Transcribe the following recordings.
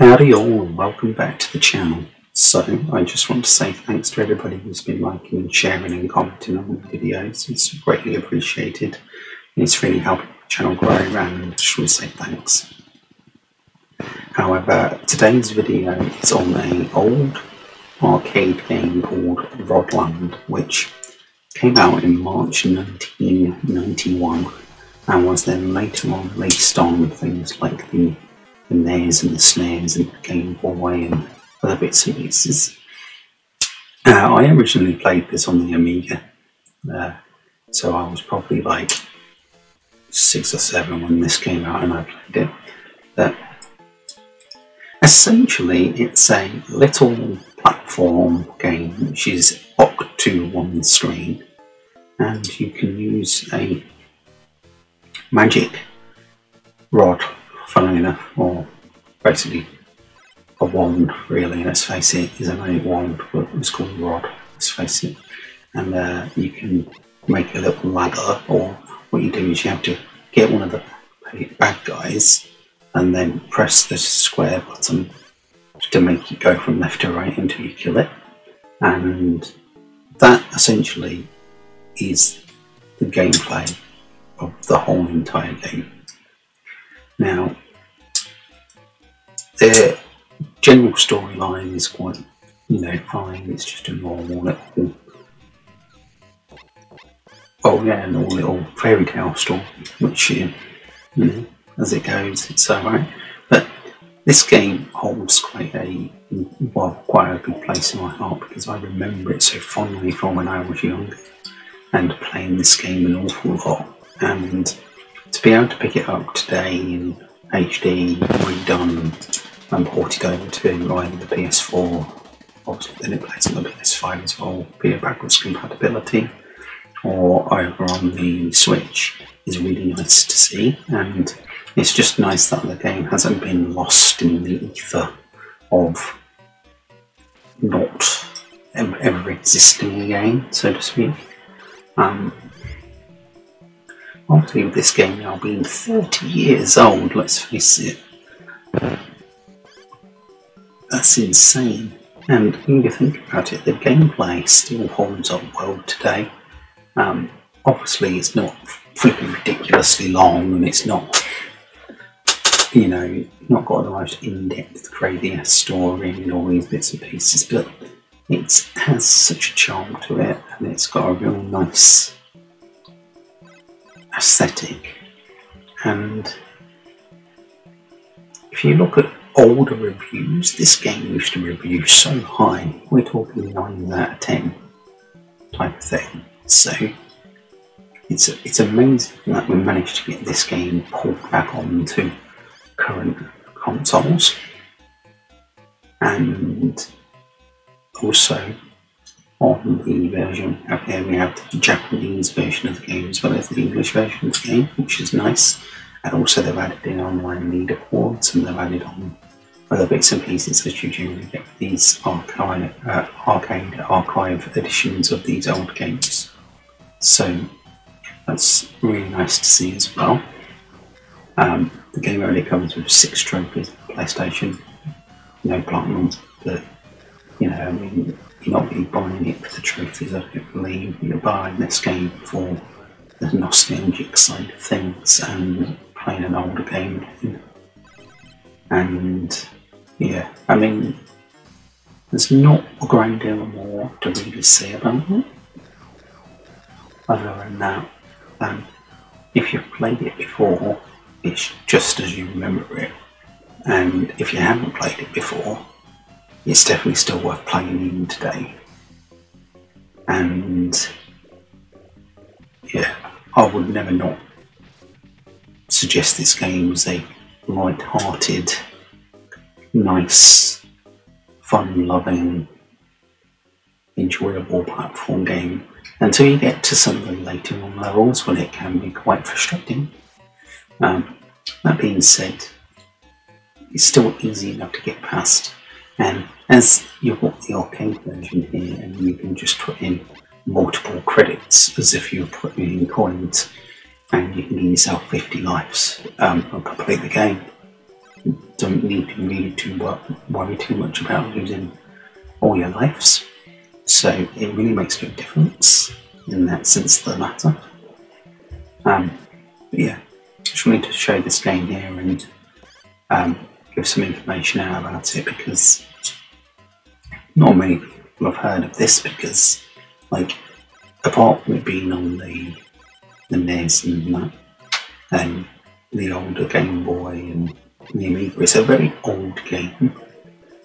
Howdy all and welcome back to the channel. So I just want to say thanks to everybody who's been liking and sharing and commenting on the videos. It's greatly appreciated and it's really helping the channel grow, and I just want to say thanks. However, today's video is on an old arcade game called Rodland, which came out in March 1991 and was then later on released on things like the NES and the SNES and the Game Boy and other bits and pieces. I originally played this on the Amiga, so I was probably like 6 or 7 when this came out and I played it. But essentially it's a little platform game which is up to one screen, and you can use a magic rod, funnily enough, or basically a wand really, let's face it, is a magic wand, but it's called a rod, let's face it. And you can make a little ladder, or what you do is you have to get one of the bad guys and then press the square button to make it go from left to right until you kill it. And that essentially is the gameplay of the whole entire game. Now, the general storyline is quite, fine. It's just a normal little, little fairy tale story, which, as it goes, it's alright. But this game holds quite a good place in my heart because I remember it so fondly from when I was young and playing this game an awful lot. And to be able to pick it up today in HD, redone, and ported over to either the PS4, obviously then it plays on the PS5 as well, via backwards compatibility, or over on the Switch, is really nice to see. And it's just nice that the game hasn't been lost in the ether of not ever existing again, so to speak. Obviously with this game now being 30 years old, let's face it, that's insane. And when you think about it, the gameplay still holds up well today. Obviously it's not freaking ridiculously long, and it's not, not got the most in-depth crazy ass story and all these bits and pieces, but it has such a charm to it, and it's got a real nice aesthetic. And if you look at older reviews, this game used to review so high, we're talking 9 out of 10 type of thing. So it's amazing that we managed to get this game pulled back onto current consoles, and also on the version up here we have the Japanese version of the game as well as the English version of the game, which is nice. And also they've added in online leaderboards, and they've added on other bits and pieces that you generally get with these arcade archive editions of these old games. So that's really nice to see as well. The game only comes with 6 trophies for PlayStation, no platinum, but you're not really buying it for the trophies, I don't believe. You're buying this game for the nostalgic side of things and playing an older game. And yeah, there's not a great deal more to really say about it. Other than that, if you've played it before, it's just as you remember it. And if you haven't played it before, it's definitely still worth playing even today. And yeah, I would never not suggest this game as a light-hearted, nice, fun-loving, enjoyable platform game until you get to some of the later on levels when it can be quite frustrating. That being said, it's still easy enough to get past. And as you've got the arcade version here, and you can just put in multiple credits as if you're putting in coins, and you can give yourself 50 lives and complete the game. don't need really to worry too much about losing all your lives. So it really makes no difference in that sense of the matter. But yeah, just wanted to show this game here and give some information out about it, because not many people have heard of this, because like, apart from it being on the NES and that, and the older Game Boy and the Amiga, it's a very old game.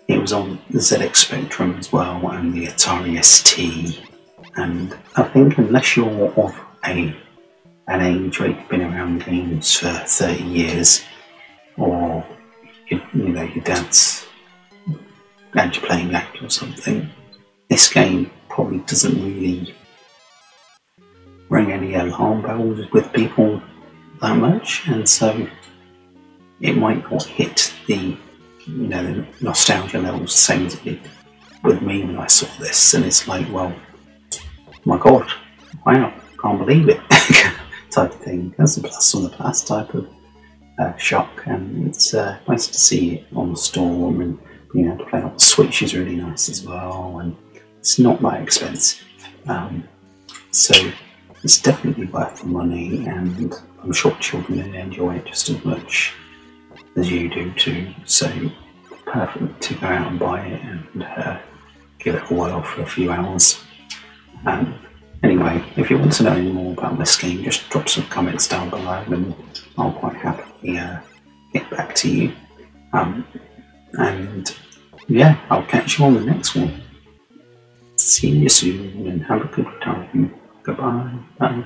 It was on the ZX Spectrum as well, and the Atari ST, and I think unless you're of an age where you've been around games for 30 years, or your dad's had you playing that or something, this game probably doesn't really ring any alarm bells with people that much, and so it might not hit the nostalgia levels the same as it did with me when I saw this. And it's like, well, my god, wow, can't believe it type of thing. That's a plus on the plus type of shock, and it's nice to see it on the Storm, and being able to play on the Switch is really nice as well, and it's not that expensive, so it's definitely worth the money, and I'm sure children will enjoy it just as much as you do too. So perfect to go out and buy it and give it a whirl for a few hours. Anyway, if you want to know any more about this game, just drop some comments down below and I'll quite happily get back to you. And yeah, I'll catch you on the next one. See you soon and have a good time. Goodbye. Bye.